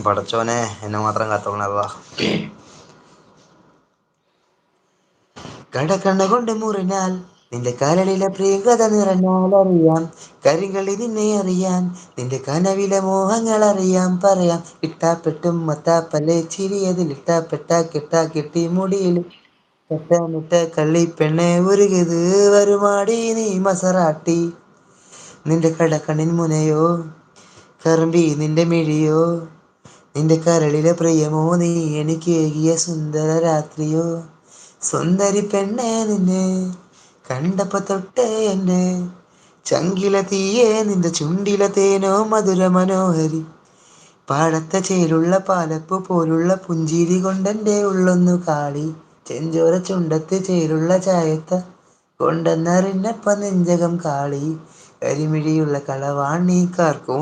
പടച്ചോനെ എന്നെ മാത്രം കാത്തോളണ. കടക്കണ്ണ കൊണ്ട് മുറിഞ്ഞാൽ നിന്റെ കരളിലെ പ്രിയകഥ നിറഞ്ഞാൽ അറിയാം. കരികളി നിന്നെ അറിയാൻ നിന്റെ കനവിലെ മോഹങ്ങൾ അറിയാം പറയാം. ഇട്ടാപ്പെട്ടും മത്താപ്പല്ലേ ചിരിയതിൽ ഇട്ടാപ്പെട്ട കെട്ടാ കെട്ടി മുടിയിൽ കെട്ടാമിട്ട കള്ളിപ്പെണ്ണെ ഉരുകിത് വരുമാടി നീ മസറാട്ടി. നിന്റെ കടക്കണ്ണിൻ മുനയോ കറുമ്പി നിന്റെ മിഴിയോ നിന്റെ കരളിലെ പ്രിയമോ നീ എനിക്ക് ഏകിയ സുന്ദര രാത്രിയോ. സുന്ദരി പെണ്ണെ നിന്നെ കണ്ടപ്പോ തൊട്ടേ എൻ്റെ ചങ്കില തീയേ നിന്റെ ചുണ്ടില തേനോ മധുര മനോഹരി. പാടത്തെ ചേലുള്ള പാലപ്പു പോലുള്ള പുഞ്ചിരി കൊണ്ടെൻ്റെ ഉള്ളൊന്നു കാളി. ചെഞ്ചോര ചുണ്ടത്ത് ചേലുള്ള ചായത്ത കൊണ്ടെന്നറിഞ്ഞപ്പ നെഞ്ചകം കാളി. കരിമിഴിയുള്ള കളവാണീ കാർക്കൂ